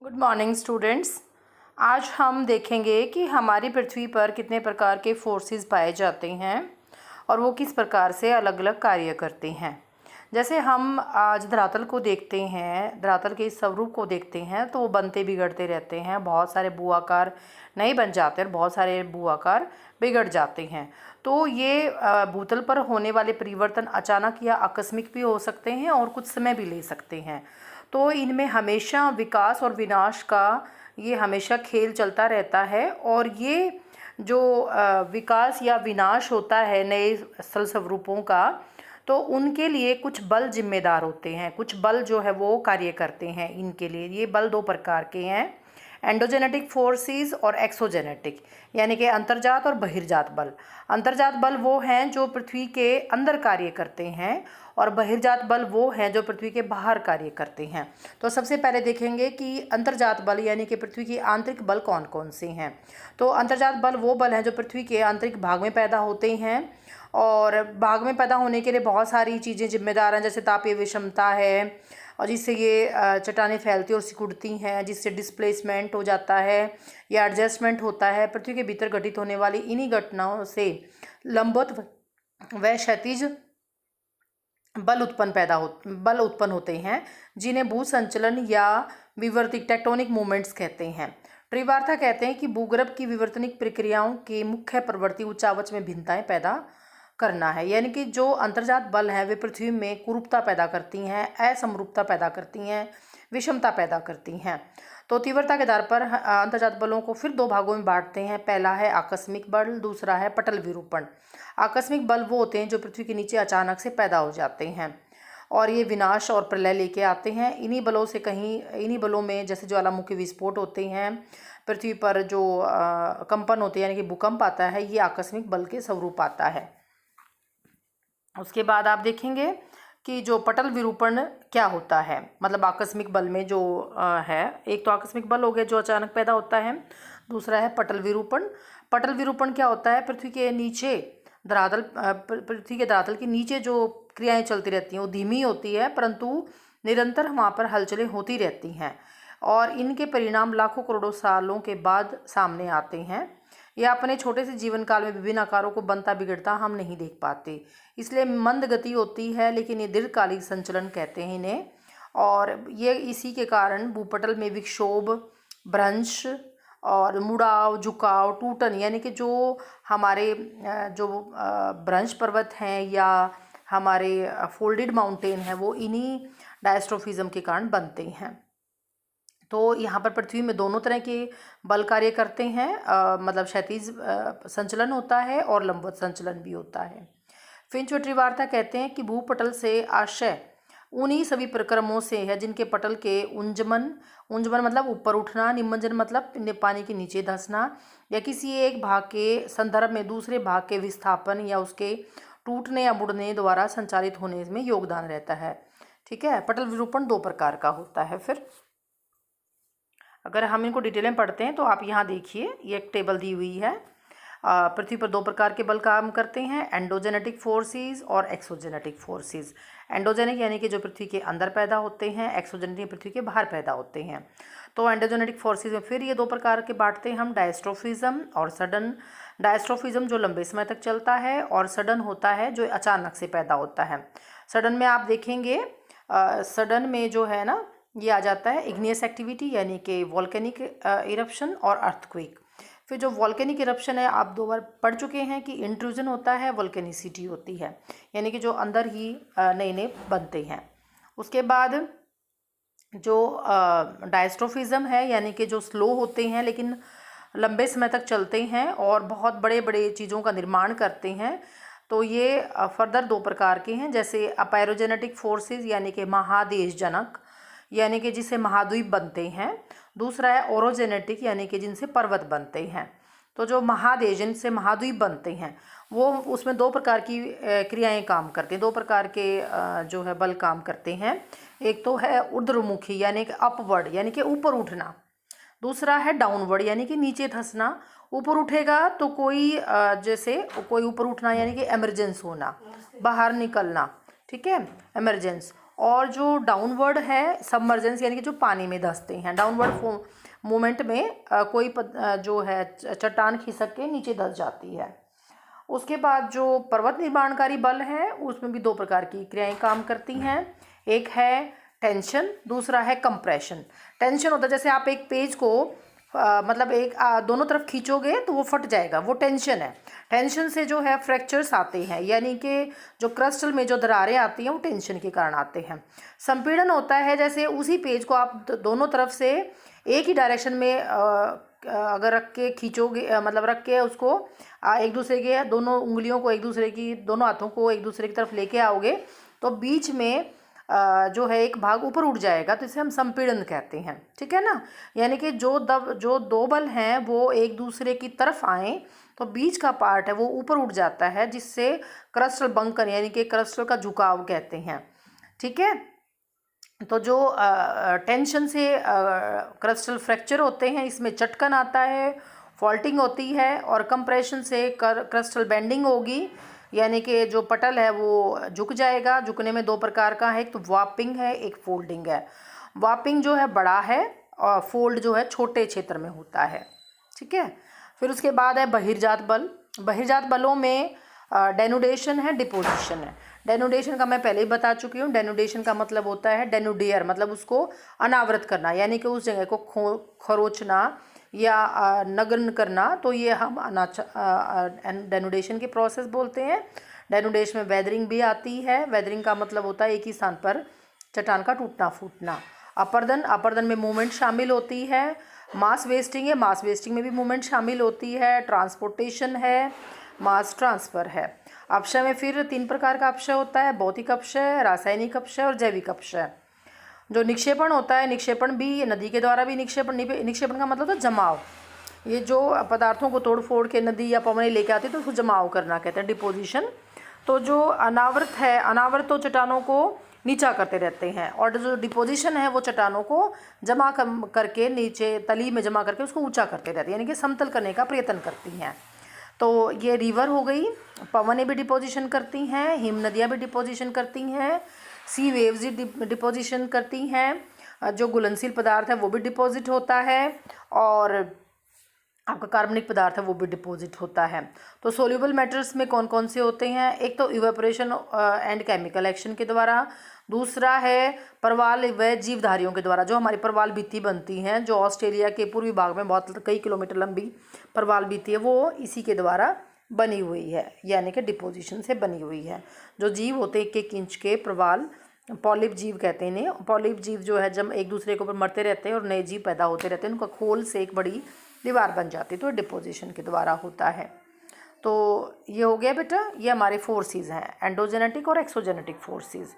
Good morning students. आज हम देखेंगे कि हमारी पृथ्वी पर कितने प्रकार के फोर्सेस पाए जाते हैं और वो किस प्रकार से अलग अलग कार्य करते हैं। जैसे हम आज धरातल को देखते हैं, धरातल के इस स्वरूप को देखते हैं तो वो बनते बिगड़ते रहते हैं। बहुत सारे भूआकार नहीं बन जाते और बहुत सारे भूआकार बिगड़ जाते हैं। तो ये भूतल पर होने वाले परिवर्तन अचानक या आकस्मिक भी हो सकते हैं और कुछ समय भी ले सकते हैं। तो इनमें हमेशा विकास और विनाश का ये हमेशा खेल चलता रहता है। और ये जो विकास या विनाश होता है नए स्थल स्वरूपों का, तो उनके लिए कुछ बल जिम्मेदार होते हैं। कुछ बल जो है वो कार्य करते हैं इनके लिए। ये बल दो प्रकार के हैं, एंडोजेनेटिक फोर्सेस और एक्सोजेनेटिक, यानी कि अंतर्जात और बहिर्जात बल। अंतर्जात बल वो हैं जो पृथ्वी के अंदर कार्य करते हैं और बहिर्जात बल वो हैं जो पृथ्वी के बाहर कार्य करते हैं। तो सबसे पहले देखेंगे कि अंतर्जात बल यानी कि पृथ्वी की आंतरिक बल कौन कौन से हैं। तो अंतर्जात बल वो बल हैं जो पृथ्वी के आंतरिक भाग में पैदा होते हैं और भाग में पैदा होने के लिए बहुत सारी चीज़ें जिम्मेदार हैं, जैसे तापीय विषमता है और जिससे ये चट्टानें फैलती और सिकुड़ती हैं, जिससे डिस्प्लेसमेंट हो जाता है या एडजस्टमेंट होता है। पृथ्वी के भीतर घटित होने वाली इन्हीं घटनाओं से लंबवत व क्षैतिज बल उत्पन्न होते हैं, जिन्हें भू संचलन या विवर्तिक टेक्टोनिक मूवमेंट्स कहते हैं। त्रिवार्ता कहते हैं कि भूगर्भ की विवर्तनिक प्रक्रियाओं के मुख्य प्रवृत्ति उच्चावच में भिन्नताएं पैदा करना है। यानी कि जो अंतर्जात बल हैं वे पृथ्वी में कुरूपता पैदा करती हैं, असमरूपता पैदा करती हैं, विषमता पैदा करती हैं। तो तीव्रता के आधार पर अंतर्जात बलों को फिर दो भागों में बांटते हैं। पहला है आकस्मिक बल, दूसरा है पटल विरूपण। आकस्मिक बल वो होते हैं जो पृथ्वी के नीचे अचानक से पैदा हो जाते हैं और ये विनाश और प्रलय लेके आते हैं। इन्हीं बलों में जैसे ज्वालामुखी विस्फोट होते हैं, पृथ्वी पर जो कंपन होते हैं यानी कि भूकंप आता है, ये आकस्मिक बल के स्वरूप आता है। उसके बाद आप देखेंगे कि जो पटल विरूपण क्या होता है, मतलब आकस्मिक बल में जो है, एक तो आकस्मिक बल हो गया जो अचानक पैदा होता है, दूसरा है पटल विरूपण। पटल विरूपण क्या होता है, पृथ्वी के धरातल के नीचे जो क्रियाएं चलती रहती हैं वो धीमी होती है, परंतु निरंतर वहाँ पर हलचलें होती रहती हैं और इनके परिणाम लाखों करोड़ों सालों के बाद सामने आते हैं। यह अपने छोटे से जीवन काल में विभिन्न आकारों को बनता बिगड़ता हम नहीं देख पाते, इसलिए मंद गति होती है, लेकिन ये दीर्घकालिक संचलन कहते हैं इन्हें। और ये इसी के कारण भूपटल में विक्षोभ, भ्रंश और मुड़ाव, झुकाव, टूटन, यानी कि जो हमारे भ्रंश पर्वत हैं या हमारे फोल्डेड माउंटेन हैं, वो इन्हीं डायस्ट्रोफिज्म के कारण बनते हैं। तो यहाँ पर पृथ्वी में दोनों तरह के बल कार्य करते हैं, मतलब क्षैतिज संचलन होता है और लंबवत संचलन भी होता है। फिंच व त्रिवार्ता कहते हैं कि भूपटल से आशय उन्हीं सभी प्रक्रमों से है जिनके पटल के उंजमन मतलब ऊपर उठना, निमज्जन मतलब पानी के नीचे धंसना, या किसी एक भाग के संदर्भ में दूसरे भाग के विस्थापन या उसके टूटने या मुड़ने द्वारा संचालित होने में योगदान रहता है। ठीक है, पटल विरूपण दो प्रकार का होता है। फिर अगर हम इनको डिटेल में पढ़ते हैं तो आप यहाँ देखिए, ये एक टेबल दी हुई है। पृथ्वी पर दो प्रकार के बल काम करते हैं, एंडोजेनेटिक फोर्सेस और एक्सोजेनेटिक फोर्सेस। एंडोजेनिक यानी कि जो पृथ्वी के अंदर पैदा होते हैं, एक्सोजेनेटिक पृथ्वी के बाहर पैदा होते हैं। तो एंडोजेनेटिक फोर्सेस में फिर ये दो प्रकार के बांटते हैं हम, डायस्ट्रोफिज्म और सडन। डायस्ट्रोफिज्म जो लंबे समय तक चलता है और सडन होता है जो अचानक से पैदा होता है। सडन में आप देखेंगे, सडन में जो है ना, ये आ जाता है इग्नियस एक्टिविटी यानी कि वॉल्केनिक इरप्शन और अर्थक्वेक। फिर जो वॉल्केनिक इरप्शन है, आप दो बार पढ़ चुके हैं कि इंट्रूजन होता है, वॉल्केनिसिटी होती है, यानी कि जो अंदर ही नए नए बनते हैं। उसके बाद जो डायस्ट्रोफिज्म है यानी कि जो स्लो होते हैं लेकिन लंबे समय तक चलते हैं और बहुत बड़े बड़े चीज़ों का निर्माण करते हैं। तो ये फर्दर दो प्रकार के हैं, जैसे अपैरोजेनेटिक फोर्सेस यानी कि महादेश जनक, यानी कि जिससे महाद्वीप बनते हैं। दूसरा है ओरोजेनेटिक यानी कि जिनसे पर्वत बनते हैं। तो जो महादेश जिनसे महाद्वीप बनते हैं वो, उसमें दो प्रकार की क्रियाएं काम करते हैं, दो प्रकार के जो है बल काम करते हैं। एक तो है ऊर्ध्वमुखी यानी कि अपवर्ड यानी कि ऊपर उठना, दूसरा है डाउनवर्ड यानी कि नीचे धंसना। ऊपर उठेगा तो कोई जैसे कोई ऊपर उठना यानी कि एमरजेंस होना, बाहर निकलना, ठीक है, एमरजेंस। और जो डाउनवर्ड है सबमर्जेंस यानी कि जो पानी में धंसते हैं। डाउनवर्ड मूवमेंट में कोई जो है चट्टान खिसक के नीचे धंस जाती है। उसके बाद जो पर्वत निर्माणकारी बल है उसमें भी 2 प्रकार की क्रियाएं काम करती हैं। एक है टेंशन, दूसरा है कंप्रेशन। टेंशन होता है जैसे आप एक पेज को मतलब दोनों तरफ खींचोगे तो वो फट जाएगा, वो टेंशन है। टेंशन से जो है फ्रैक्चर्स आते हैं, यानी कि जो क्रिस्टल में जो दरारें आती हैं वो टेंशन के कारण आते हैं। संपीड़न होता है जैसे उसी पेज को आप दोनों तरफ से एक ही डायरेक्शन में अगर रख के खींचोगे, मतलब रख के उसको एक दूसरे के दोनों उंगलियों को दोनों हाथों को एक दूसरे की तरफ लेके आओगे तो बीच में जो है एक भाग ऊपर उठ जाएगा, तो इसे हम संपीड़न कहते हैं। ठीक है ना, यानी कि जो 2 बल हैं वो एक दूसरे की तरफ आए तो बीच का पार्ट है वो ऊपर उठ जाता है, जिससे क्रिस्टल बंकन यानी कि क्रिस्टल का झुकाव कहते हैं। ठीक है, तो जो टेंशन से क्रिस्टल फ्रैक्चर होते हैं इसमें चटकन आता है, फॉल्टिंग होती है, और कंप्रेशन से क्रिस्टल बेंडिंग होगी, यानी कि जो पटल है वो झुक जाएगा। झुकने में 2 प्रकार का है, एक तो वार्पिंग है, एक फोल्डिंग है। वार्पिंग जो है बड़ा है और फोल्ड जो है छोटे क्षेत्र में होता है। ठीक है, फिर उसके बाद है बहिर्जात बल। बहिर्जात बलों में डेनुडेशन है, डिपोजिशन है। डेनुडेशन का मैं पहले ही बता चुकी हूँ। डेनुडेशन का मतलब होता है डेनुडेयर, मतलब उसको अनावृत करना, यानी कि उस जगह को खरोचना या नग्न करना, तो ये हम डेनुडेशन की प्रोसेस बोलते हैं। डेनुडेशन में वेदरिंग भी आती है। वेदरिंग का मतलब होता है एक ही स्थान पर चट्टान का टूटना फूटना। अपर्दन में मूवमेंट शामिल होती है। मास वेस्टिंग है, मास वेस्टिंग में भी मूवमेंट शामिल होती है। ट्रांसपोर्टेशन है, मास ट्रांसफ़र है। अपक्षय में फिर 3 प्रकार का अपक्षय होता है, भौतिक अपक्षय, रासायनिक अपक्षय और जैविक अपक्षय। जो निक्षेपण होता है, निक्षेपण भी नदी के द्वारा भी निक्षेपण का मतलब होता है जमाव। ये जो पदार्थों को तोड़ फोड़ के नदी या पवने लेके आती है तो उसको जमाव करना कहते हैं, डिपोजिशन। तो जो अनावृत है, अनावृत तो चट्टानों को नीचा करते रहते हैं, और जो डिपोजिशन है वो चट्टानों को जमा करके नीचे तली में जमा करके उसको ऊंचा करते रहते हैं, यानी कि समतल करने का प्रयत्न करती हैं। तो ये रिवर हो गई, पवनें भी डिपोजिशन करती हैं, हिम नदियाँ भी डिपोजिशन करती हैं, सी वेव्स भी डिपोजिशन करती हैं, जो घुलनशील पदार्थ है वो भी डिपॉजिट होता है, और आपका कार्बनिक पदार्थ है वो भी डिपॉजिट होता है। तो सोल्यूबल मैटर्स में कौन कौन से होते हैं? एक तो इवेपोरेशन एंड केमिकल एक्शन के द्वारा, दूसरा है प्रवाल व जीवधारियों के द्वारा। जो हमारी प्रवाल भित्ति बनती हैं, जो ऑस्ट्रेलिया के पूर्वी भाग में बहुत कई किलोमीटर लंबी प्रवाल भित्ति है, वो इसी के द्वारा बनी हुई है, यानी कि डिपोजिशन से बनी हुई है। जो जीव होते हैं 1-1 इंच के प्रवाल, पॉलिप जीव कहते हैं इन्हें। पॉलिप जीव जो है जब एक दूसरे के ऊपर मरते रहते हैं और नए जीव पैदा होते रहते हैं, उनका खोल से एक बड़ी दीवार बन जाती है, तो डिपोजिशन के द्वारा होता है। तो ये हो गया बेटा, ये हमारे फोर्सेस हैं, एंडोजेनेटिक और एक्सोजेनेटिक फोर्सेस।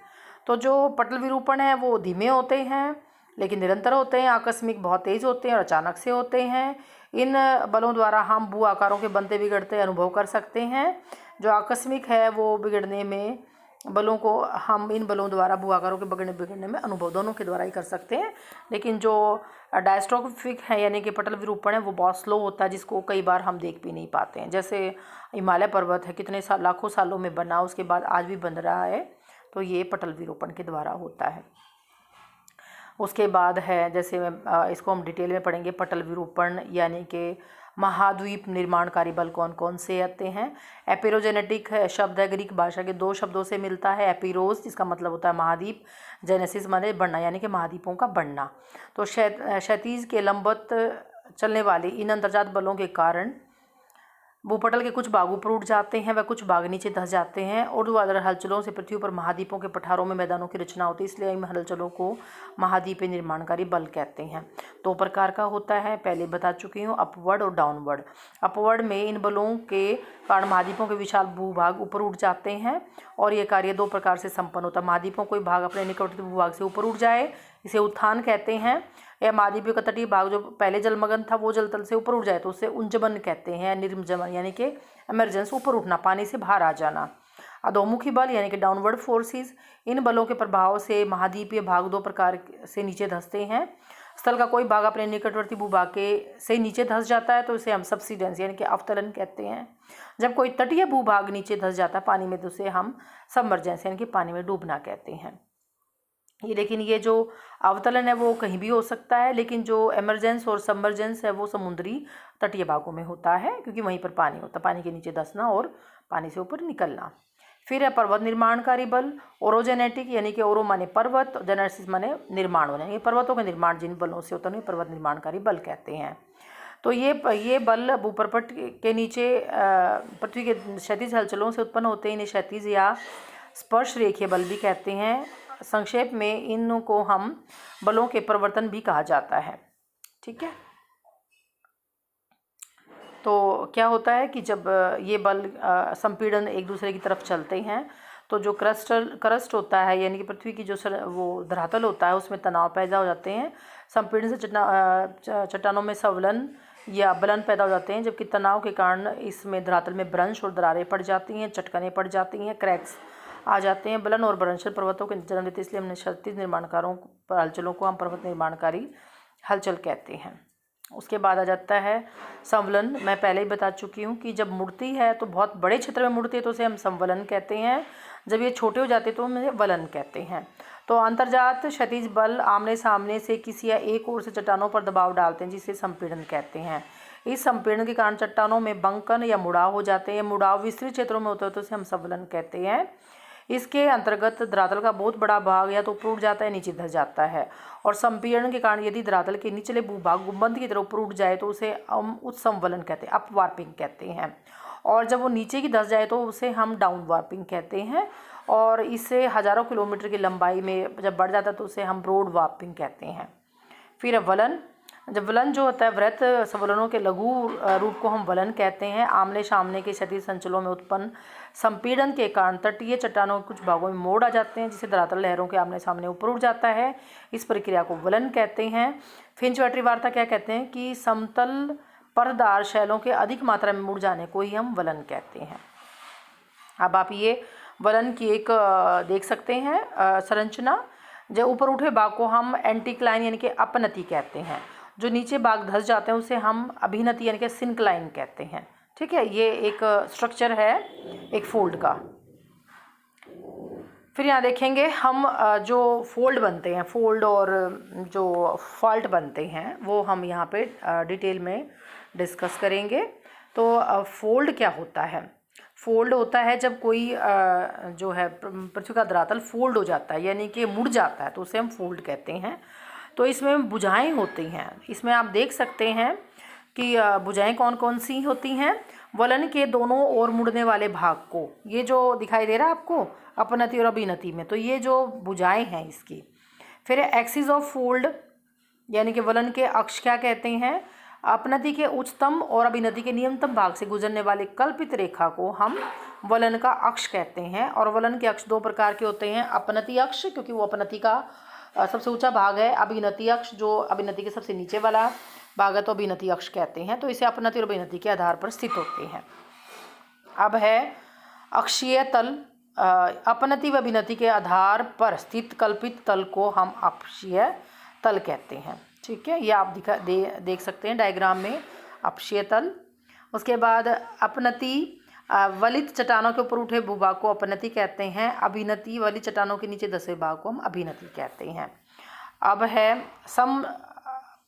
तो जो पटल विरूपण है वो धीमे होते हैं लेकिन निरंतर होते हैं, आकस्मिक बहुत तेज होते हैं और अचानक से होते हैं। इन बलों द्वारा हम भू आकारों के बनते बिगड़ते अनुभव कर सकते हैं। जो आकस्मिक है वो बिगड़ने में बलों को हम इन बलों द्वारा भू आकारों के बिगड़ने में अनुभव दोनों के द्वारा ही कर सकते हैं। लेकिन जो डायस्ट्रोफिक है यानी कि पटल विरूपण है वो बहुत स्लो होता है, जिसको कई बार हम देख भी नहीं पाते हैं। जैसे हिमालय पर्वत है, कितने लाखों सालों में बना, उसके बाद आज भी बन रहा है, तो ये पटल विरूपण के द्वारा होता है। उसके बाद है, जैसे इसको हम डिटेल में पढ़ेंगे, पटल विरूपण यानी कि महाद्वीप निर्माणकारी बल कौन कौन से आते हैं। एपिरोजेनेटिक शब्द है, ग्रीक भाषा के 2 शब्दों से मिलता है। एपिरोज जिसका मतलब होता है महाद्वीप, जेनेसिस माने बढ़ना यानी कि महाद्वीपों का बढ़ना। तो क्षैतिज के लंबवत चलने वाले इन अंतर्जात बलों के कारण भूपटल के कुछ भाग ऊपर उठ जाते हैं व कुछ भाग नीचे धंस जाते हैं। ऊर्ध्वाधर हलचलों से पृथ्वी पर महाद्वीपों के पठारों में मैदानों की रचना होती है, इसलिए इन हलचलों को महाद्वीपीय निर्माणकारी बल कहते हैं। 2 प्रकार का होता है, पहले बता चुकी हूँ, अपवर्ड और डाउनवर्ड। अपवर्ड में इन बलों के कारण महाद्वीपों के विशाल भूभाग ऊपर उठ जाते हैं और ये कार्य 2 प्रकार से संपन्न होता है। महाद्वीपों कोई भाग अपने निकटवर्ती भूभाग से ऊपर उठ जाए, इसे उत्थान कहते हैं। या महाद्वीप का तटीय भाग जो पहले जलमग्न था वो जलतल से ऊपर उठ जाए तो उसे उंजमन कहते हैं। निर्मजमन यानी कि इमरजेंस, ऊपर उठना, पानी से बाहर आ जाना। अधोमुखी बल यानी कि डाउनवर्ड फोर्सेस, इन बलों के प्रभाव से महाद्वीपीय भाग 2 प्रकार से नीचे धंसते हैं। स्थल का कोई भाग अपने निकटवर्ती भूभाग के से नीचे धंस जाता है तो इसे हम सबसिडेंस यानी कि अवतरण कहते हैं। जब कोई तटीय भूभाग नीचे धंस जाता है पानी में तो उसे हम सबमर्जेंस यानी कि पानी में डूबना कहते हैं। लेकिन ये जो अवतलन है वो कहीं भी हो सकता है, लेकिन जो एमरजेंस और सबमर्जेंस है वो समुद्री तटीय भागों में होता है, क्योंकि वहीं पर पानी होता है, पानी के नीचे धंसना और पानी से ऊपर निकलना। फिर है पर्वत निर्माणकारी बल, ओरोजेनेटिक, यानी कि ओरो माने पर्वत, जेनेसिस माने निर्माण होना, यानी पर्वतों का निर्माण जिन बलों से होता है उन्हें पर्वत निर्माणकारी बल कहते हैं। तो ये बल भूपर्पट के नीचे पृथ्वी के क्षैतिज हलचलों से उत्पन्न होते हैं। इन्हें क्षैतिज या स्पर्श रेखीय बल भी कहते हैं। संक्षेप में इनको हम बलों के परिवर्तन भी कहा जाता है। ठीक है, तो क्या होता है कि जब ये बल संपीड़न एक दूसरे की तरफ चलते हैं तो जो क्रस्ट होता है, यानी कि पृथ्वी की जो वो धरातल होता है उसमें तनाव पैदा हो जाते हैं। संपीड़न से चट्टानों में संवलन या बलन पैदा हो जाते हैं, जबकि तनाव के कारण इसमें धरातल में भ्रंश और दरारें पड़ जाती हैं, चटकनें पड़ जाती हैं, क्रैक्स आ जाते हैं। बलन और भ्रंश पर्वतों के जन्म देते, इसलिए हमने क्षैतिज निर्माणकारों पर हलचलों को हम पर्वत निर्माणकारी हलचल कहते हैं। उसके बाद आ जाता है संवलन। मैं पहले ही बता चुकी हूँ कि जब मुड़ती है तो बहुत बड़े क्षेत्र में मुड़ती है तो उसे हम संवलन कहते हैं, जब ये छोटे हो जाते तो हम इसे वलन कहते हैं। तो अंतर्जात क्षैतिज बल आमने सामने से किसी या एक ओर से चट्टानों पर दबाव डालते हैं, जिसे संपीड़न कहते हैं। इस संपीड़न के कारण चट्टानों में बंकन या मुड़ाव हो जाते हैं। मुड़ाव विस्तृत क्षेत्रों में होता है तो उसे हम संवलन कहते हैं। इसके अंतर्गत धरातल का बहुत बड़ा भाग या तो ऊपर उठ जाता है, नीचे धस जाता है। और संपीड़न के कारण यदि धरातल के निचले भूभाग गुंबद की तरफ ऊपर उठ जाए तो उसे हम उत्संवलन कहते हैं, अप वार्पिंग कहते हैं। और जब वो नीचे की धस जाए तो उसे हम डाउन वार्पिंग कहते हैं। और इससे हज़ारों किलोमीटर की लंबाई में जब बढ़ जाता है तो उसे हम ब्रॉड वार्पिंग कहते हैं। फिर वलन। जब वलन जो होता है वृत्त संवलनों के लघु रूप को हम वलन कहते हैं। आमने सामने के क्षैतिज संचलों में उत्पन्न संपीड़न के कारण तटीय चट्टानों के कुछ भागों में मोड़ आ जाते हैं, जिससे धरातल लहरों के आमने सामने ऊपर उठ जाता है। इस प्रक्रिया को वलन कहते हैं। फिंच-वैटरी वार्ता क्या कहते हैं कि समतल परतदार शैलों के अधिक मात्रा में मुड़ जाने को ही हम वलन कहते हैं। अब आप ये वलन की एक देख सकते हैं संरचना। जब ऊपर उठे भाग को हम एंटीक्लाइन यानी कि अपनति कहते हैं। जो नीचे भाग धस जाते हैं उसे हम अभिनति यानी कि सिंक्लाइन कहते हैं। ठीक है, ये एक स्ट्रक्चर है एक फोल्ड का। फिर यहाँ देखेंगे हम जो फोल्ड बनते हैं, फोल्ड और जो फॉल्ट बनते हैं वो हम यहाँ पे डिटेल में डिस्कस करेंगे। तो फोल्ड क्या होता है? फोल्ड होता है जब कोई जो है पृथ्वी का धरातल फोल्ड हो जाता है, यानी कि मुड़ जाता है, तो उसे हम फोल्ड कहते हैं। तो इसमें भुजाएं होती हैं। इसमें आप देख सकते हैं कि भुजाएं कौन कौन सी होती हैं। वलन के दोनों ओर मुड़ने वाले भाग को, ये जो दिखाई दे रहा है आपको अपनति और अभिनति में, तो ये जो भुजाएं हैं इसकी। फिर एक्सिस ऑफ फोल्ड यानी कि वलन के अक्ष क्या कहते हैं? अपनति के उच्चतम और अभिनति के निम्नतम भाग से गुजरने वाले कल्पित रेखा को हम वलन का अक्ष कहते हैं। और वलन के अक्ष दो प्रकार के होते हैं। अपनति अक्ष, क्योंकि वो अपनति का सबसे ऊंचा भाग है। अभिनति अक्ष जो अभिनति के सबसे नीचे वाला भाग है तो अभिनति अक्ष कहते हैं। तो इसे अपनति और अभिनति के आधार पर स्थित होते हैं। अब है अक्षीय तल। अपनति व अभिनति के आधार पर स्थित कल्पित तल को हम अक्षीय तल कहते हैं। ठीक है, ये आप देख सकते हैं डायग्राम में अक्षीय तल। उसके बाद अपनति वलित चट्टानों के ऊपर उठे भूभाग को अपनति कहते हैं। अभिनति वलित चट्टानों के नीचे धसे भाग को हम अभिनति कहते हैं। अब है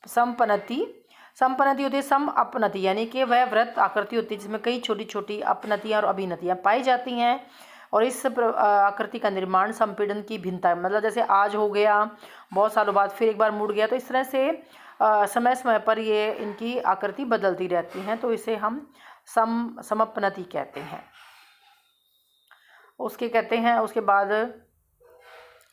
संपनति। संपनति होती है सम अपनति, यानी कि वह वृत्त आकृति होती है जिसमें कई छोटी छोटी अपनतियाँ और अभिनतियाँ पाई जाती हैं। और इस आकृति का निर्माण संपीड़न की भिन्नता, मतलब जैसे आज हो गया, बहुत सालों बाद फिर एक बार मुड़ गया, तो इस तरह से समय समय पर ये इनकी आकृति बदलती रहती हैं, तो इसे हम समपनति कहते हैं। उसके कहते हैं उसके बाद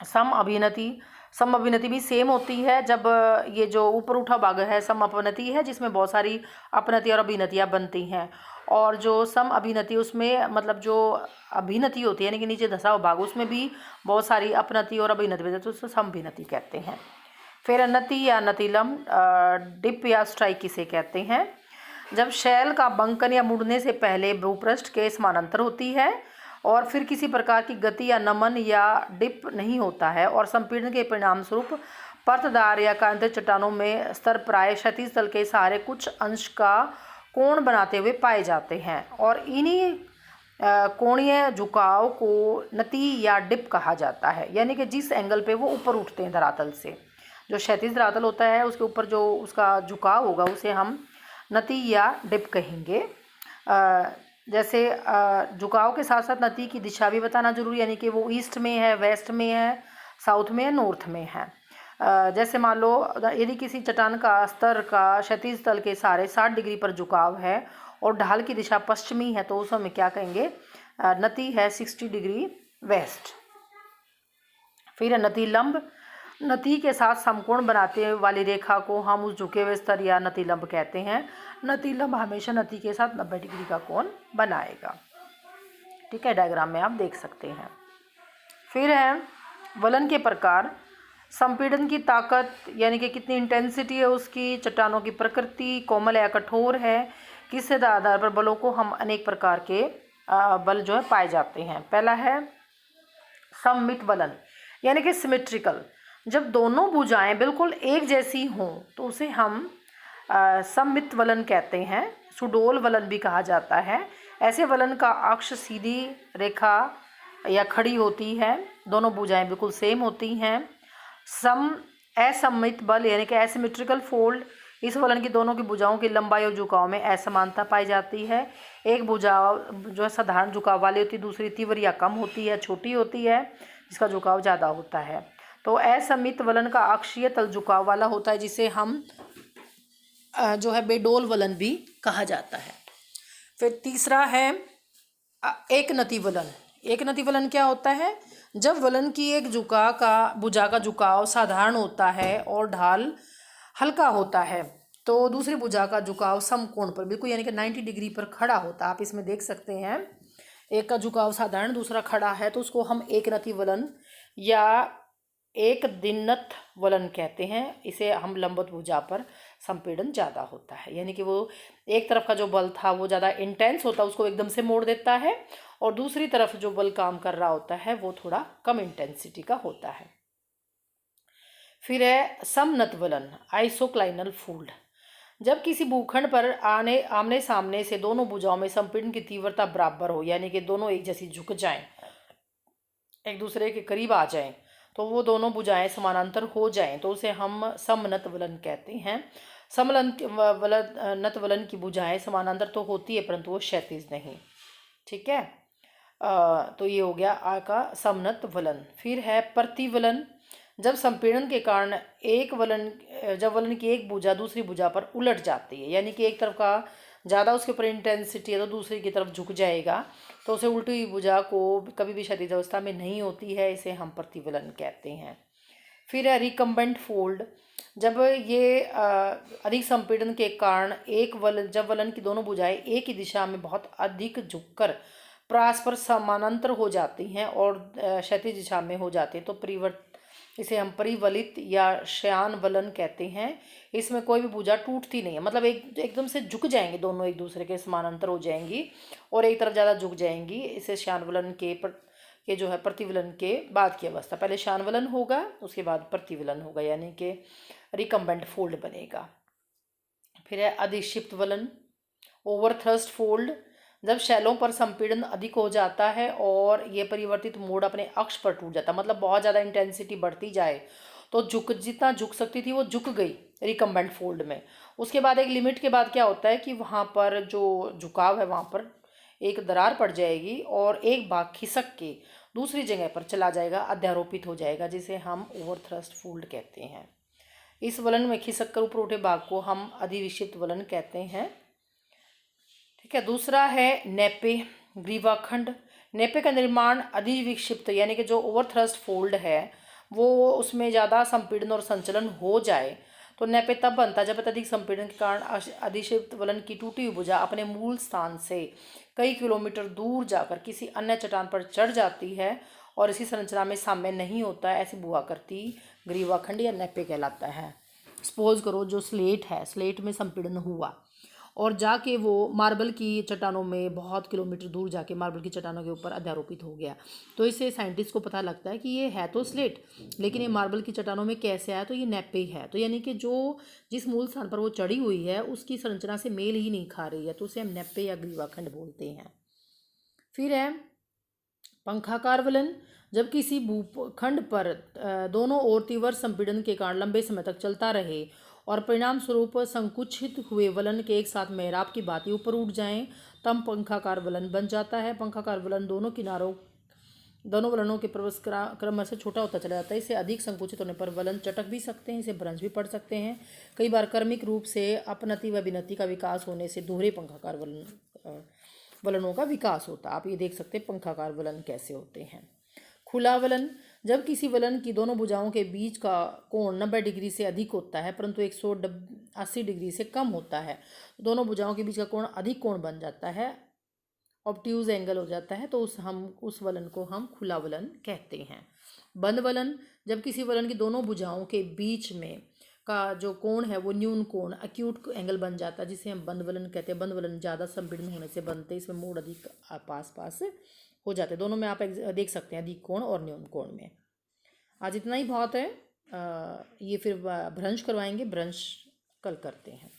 सम अभिनति। सम अभिनति भी सेम होती है। जब ये जो ऊपर उठा भाग है सम अपनति है, जिसमें बहुत सारी अपनति और अभिनतियाँ बनती हैं। और जो सम अभिनति उसमें मतलब जो अभिनति होती है यानी कि नीचे धसा हुआ भाग, उसमें भी बहुत सारी अपनति और अभिनति बनती है, तो उसको समभिनति कहते हैं। फिर नति या नतिलम, डिप या स्ट्राइक किसे कहते हैं? जब शैल का बंकन या मुड़ने से पहले भूपृष्ठ के समानांतर होती है और फिर किसी प्रकार की गति या नमन या डिप नहीं होता है और संपीड़न के परिणाम स्वरूप परतदार या कांतिक चट्टानों में स्तर प्राय क्षैतिज तल के सहारे कुछ अंश का कोण बनाते हुए पाए जाते हैं। और इन्हीं कोणीय झुकाव को नती या डिप कहा जाता है, यानी कि जिस एंगल पे वो ऊपर उठते हैं धरातल से। जो क्षैतिज धरातल होता है उसके ऊपर जो उसका झुकाव होगा उसे हम नती या डिप कहेंगे। जैसे झुकाव के साथ साथ नती की दिशा भी बताना जरूरी, यानी कि वो ईस्ट में है, वेस्ट में है, साउथ में है, नॉर्थ में है। जैसे मान लो यदि किसी चट्टान का स्तर का क्षैतिज तल के सारे 60 डिग्री पर झुकाव है और ढाल की दिशा पश्चिमी है तो उस समय क्या कहेंगे, नती है 60 डिग्री वेस्ट। फिर है नती लंब। नती के साथ समकोण बनाते वाली रेखा को हम उस झुके हुए स्तर या नती लंब कहते हैं। नती लंब हमेशा नती के साथ 90 डिग्री का कोण बनाएगा। ठीक है, डायग्राम में आप देख सकते हैं। फिर है वलन के प्रकार। संपीड़न की ताकत यानी कि कितनी इंटेंसिटी है उसकी, चट्टानों की प्रकृति कोमल या कठोर है, किसके आधार पर बलों को हम अनेक प्रकार के बल जो है पाए जाते हैं। पहला है सममित वलन यानी कि सिमेट्रिकल। जब दोनों भुजाएं बिल्कुल एक जैसी हों तो उसे हम सममित वलन कहते हैं। सुडोल वलन भी कहा जाता है। ऐसे वलन का अक्ष सीधी रेखा या खड़ी होती है, दोनों भुजाएं बिल्कुल सेम होती हैं। असममित बल यानी कि एसिमेट्रिकल फोल्ड। इस वलन की दोनों की भुजाओं की लंबाई और झुकाव में असमानता पाई जाती है। एक भुजा जो है साधारण झुकाव वाली होती है, दूसरी तीव्र या कम होती है, छोटी होती है, जिसका झुकाव ज़्यादा होता है। तो असममित वलन का अक्षीय तल झुकाव वाला होता है, जिसे हम जो है बेडोल वलन भी कहा जाता है। फिर तीसरा है एक नति वलन। एक नति वलन क्या होता है, जब वलन की एक भुजा का झुकाव साधारण होता है और ढाल हल्का होता है तो दूसरी भुजा का झुकाव समकोण पर बिल्कुल यानी कि 90 डिग्री पर खड़ा होता है। आप इसमें देख सकते हैं, एक का झुकाव साधारण, दूसरा खड़ा है, तो उसको हम एक नति वलन या एक दिनत वलन कहते हैं। इसे हम लंबवत भुजा पर संपीड़न ज़्यादा होता है, यानी कि वो एक तरफ का जो बल था वो ज़्यादा इंटेंस होता है, उसको एकदम से मोड़ देता है, और दूसरी तरफ जो बल काम कर रहा होता है वो थोड़ा कम इंटेंसिटी का होता है। फिर है समनत वलन आइसोक्लाइनल फोल्ड। जब किसी भूखंड पर आमने सामने से दोनों भुजाओं में संपीड़न की तीव्रता बराबर हो, यानी कि दोनों एक जैसी झुक जाएं, एक दूसरे के करीब आ जाएं, तो वो दोनों भुजाएं समानांतर हो जाएं, तो उसे हम समनत वलन कहते हैं। नत वलन की भुजाएं समानांतर तो होती है परंतु वो क्षैतिज नहीं। ठीक है, तो ये हो गया आ का समनत वलन। फिर है प्रतिवलन। जब संपीड़न के कारण जब वलन की एक भुजा दूसरी भुजा पर उलट जाती है, यानी कि एक तरफ का ज़्यादा उसके ऊपर इंटेंसिटी है तो दूसरी की तरफ झुक जाएगा, तो उसे उल्टी हुई भुजा को कभी भी क्षैतिज अवस्था में नहीं होती है, इसे हम प्रतिवलन कहते हैं। फिर है रिकम्बेंट फोल्ड। जब ये अधिक संपीड़न के कारण जब वलन की दोनों भुजाएं एक ही दिशा में बहुत अधिक झुककर परस्पर समानांतर हो जाती हैं और क्षैतिज दिशा में हो जाती हैं, तो इसे हम परिवलित या श्यान वलन कहते हैं। इसमें कोई भी भुजा टूटती नहीं है, मतलब एकदम से झुक जाएंगे, दोनों एक दूसरे के समानांतर हो जाएंगी और एक तरफ ज़्यादा झुक जाएंगी। इसे श्यान वलन के जो है प्रतिवलन के बाद की अवस्था, पहले श्यान वलन होगा उसके बाद प्रतिवलन होगा, यानी कि रिकम्बेंट फोल्ड बनेगा। फिर है अधिक्षिप्त वलन ओवरथ्रस्ट फोल्ड। जब शैलों पर संपीड़न अधिक हो जाता है और ये परिवर्तित मोड अपने अक्ष पर टूट जाता है, मतलब बहुत ज़्यादा इंटेंसिटी बढ़ती जाए तो जितना झुक सकती थी वो झुक गई रिकम्बेंट फोल्ड में। उसके बाद एक लिमिट के बाद क्या होता है कि वहाँ पर जो झुकाव है वहाँ पर एक दरार पड़ जाएगी और एक भाग खिसक के दूसरी जगह पर चला जाएगा, अध्यारोपित हो जाएगा, जिसे हम ओवरथ्रस्ट फोल्ड कहते हैं। इस वलन में खिसक कर ऊपर उठे भाग को हम अधिविक्षिप्त वलन कहते हैं। ठीक है, दूसरा है नेपे ग्रीवाखंड। नेपे का निर्माण अधिविक्षिप्त यानी कि जो ओवरथ्रस्ट फोल्ड है वो उसमें ज़्यादा संपीड़न और संचलन हो जाए तो नेपे तब बनता है जब अत्यधिक संपीड़न के कारण अधिक्षिप्त वलन की टूटी हुई भुजा अपने मूल स्थान से कई किलोमीटर दूर जाकर किसी अन्य चट्टान पर चढ़ जाती है और इसी संरचना में साम्य नहीं होता है, ऐसी भूआकृति ग्रीवाखंड या नेपे कहलाता है। सपोज करो जो स्लेट है, स्लेट में संपीड़न हुआ और जाके वो मार्बल की चट्टानों में बहुत किलोमीटर दूर जाके मार्बल की चट्टानों के ऊपर अध्यारोपित हो गया, तो इससे साइंटिस्ट को पता लगता है कि ये है तो स्लेट लेकिन ये मार्बल की चट्टानों में कैसे आया, तो ये नेपे है, तो यानी कि जो जिस मूल स्थान पर वो चढ़ी हुई है उसकी संरचना से मेल ही नहीं खा रही है, तो उसे हम नेपे या ग्रीवाखंड बोलते हैं। फिर है पंखाकार वलन। जब किसी भूखंड पर दोनों ओर तीव्र संपीड़न के कारण लंबे समय तक चलता रहे और परिणाम स्वरूप संकुचित हुए वलन के एक साथ मेहराब की भांति ऊपर उठ जाएं, तब पंखाकार वलन बन जाता है। पंखाकार वलन दोनों वलनों के प्रवेश क्रम से छोटा होता चला जाता है। इसे अधिक संकुचित होने पर वलन चटक भी सकते हैं, इसे भ्रंश भी पड़ सकते हैं। कई बार क्रमिक रूप से अपनति व विनति का विकास होने से दोहरे पंखाकार वलनों का विकास होता है। आप ये देख सकते हैं पंखाकार वलन कैसे होते हैं। खुला वलन। जब किसी वलन की दोनों भुजाओं के बीच का कोण 90 डिग्री से अधिक होता है परंतु 180 डिग्री से कम होता है, दोनों भुजाओं के बीच का कोण अधिक कोण बन जाता है, ऑब्ट्यूज एंगल हो जाता है, तो उस वलन को हम खुला वलन कहते हैं। बंद वलन। जब किसी वलन की दोनों भुजाओं के बीच में का जो कोण है वो न्यून कोण एक्यूट एंगल बन जाता है, जिसे हम बंद वलन कहते हैं। बंद वलन ज़्यादा संपीड़न होने से बनते हैं, इसमें मोड़ अधिक पास हो जाते हैं। दोनों में आप देख सकते हैं, अधिक कोण और न्यून कोण में। आज इतना ही बहुत है। ये फिर भ्रंश करवाएंगे, भ्रंश कल करते हैं।